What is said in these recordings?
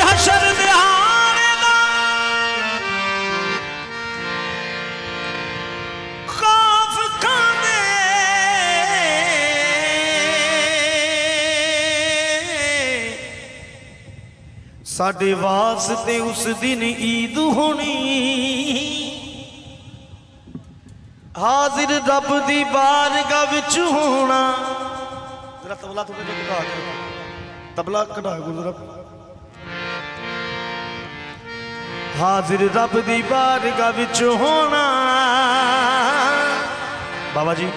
हशर दिहाने दा खौफ खाने साडे वास्ते उस दिन ईद होनी हाजिर रब दी बारगाह विच होना। जरा तबला थोड़ा जिहा कढ़ा के तबला कढ़ा गुजरा हाजिर रब दी बारगाह विच होना। बाबा जी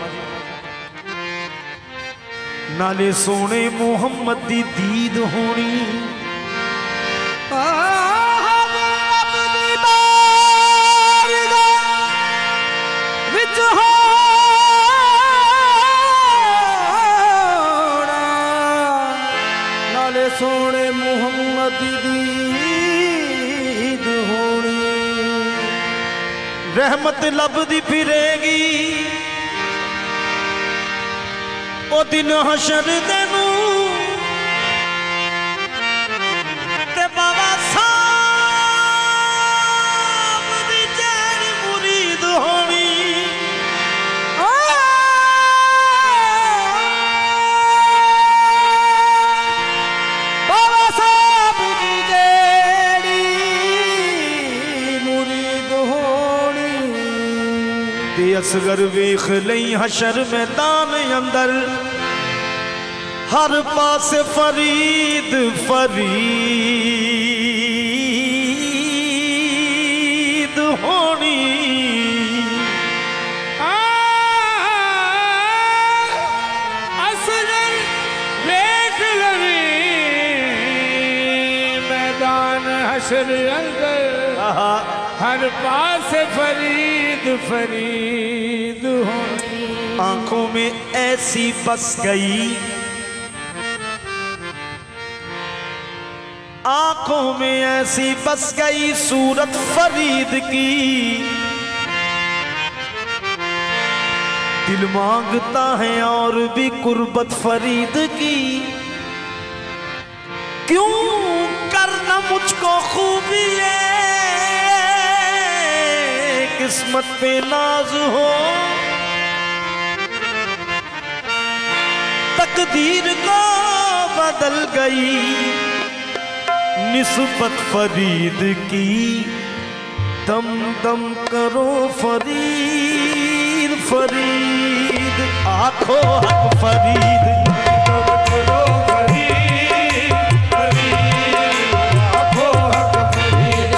नाले सोने मुहम्मद दी दीद होनी नाले सोने मुहम्मद दी दीद होनी। रहमत लभदी फिरेगी ओ दिन हशर देनू ते बाबा साहब दी जैन मुरीद होनी। बाबा साहब दी जैनी मुरीद होनी। ते असगर वेख लई हशर मैदान अंदर हर पास फरीद फरीद होनी। असगर वेख लई मैदान हशर अंदर हर पास फरीद फरीद होनी। आंखों में ऐसी बस गई आंखों में ऐसी बस गई सूरत फरीद की। दिल मांगता है और भी कुर्बत फरीद की। क्यों करना मुझको खूबी किस्मत पे नाज हो तकदीर को बदल गई निस्बत फरीद की। दम दम करो फरीद फरीद आखो हक फरीद दम करो फरीद फरीद आखो हक फरीद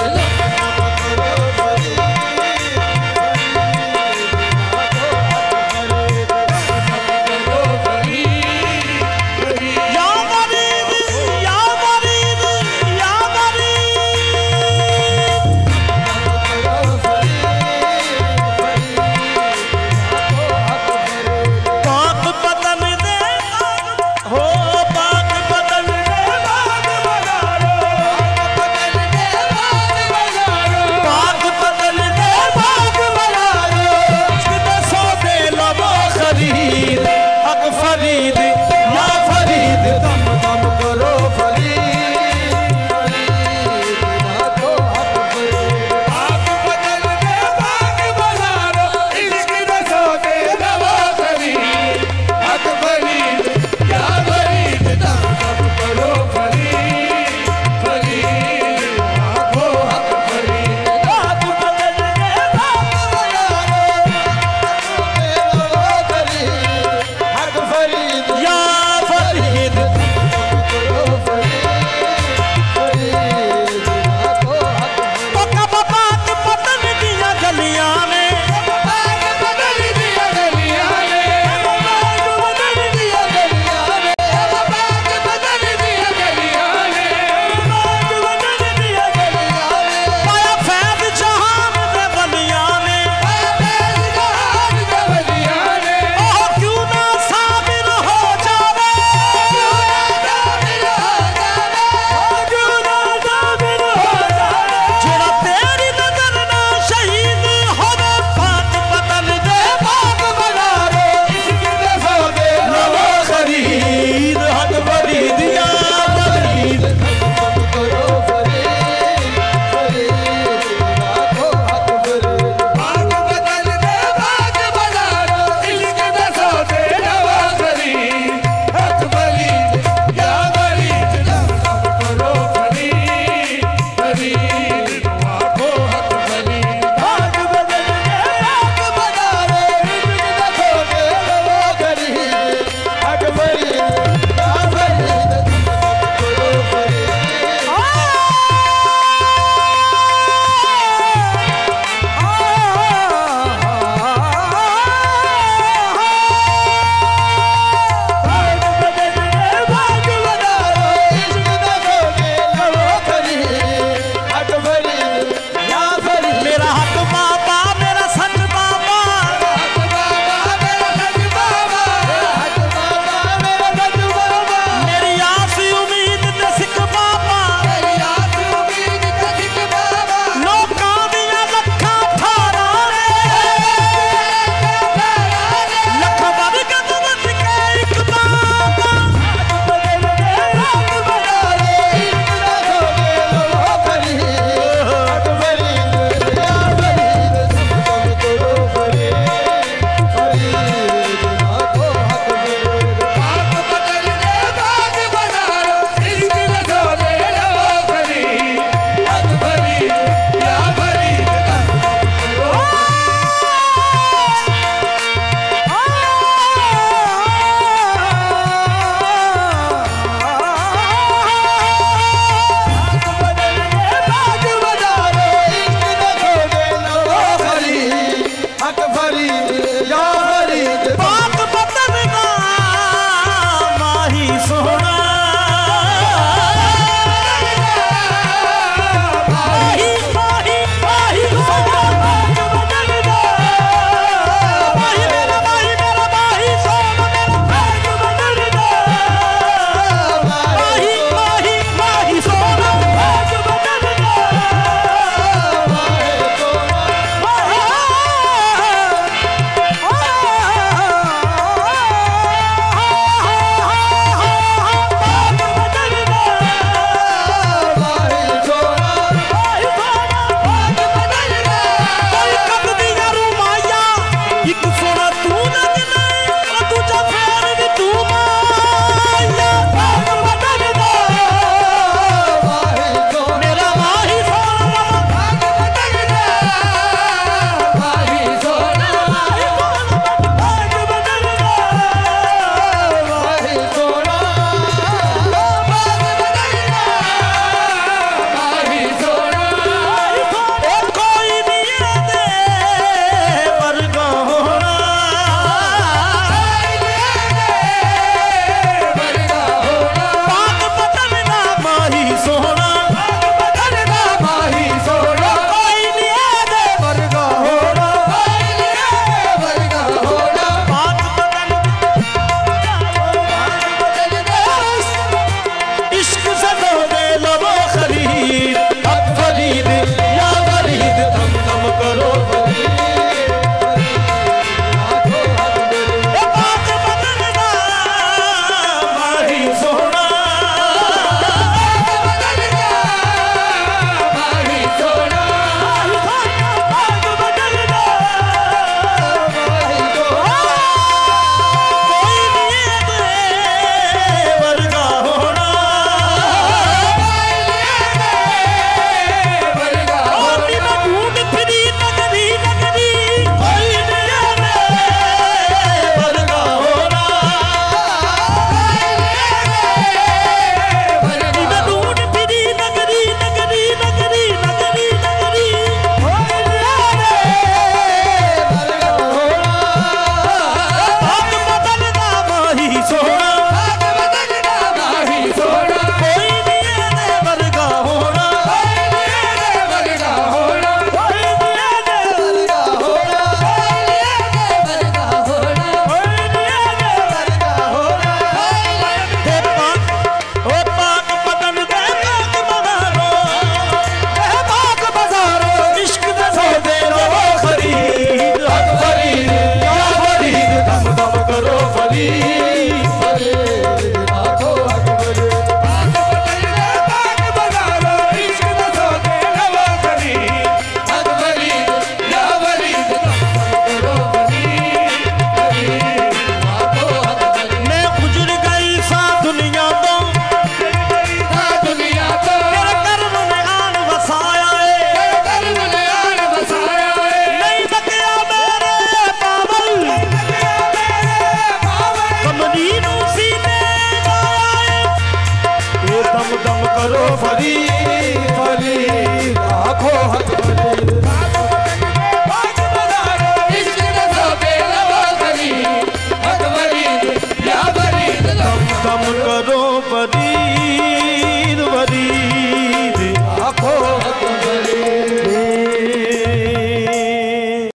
फरीद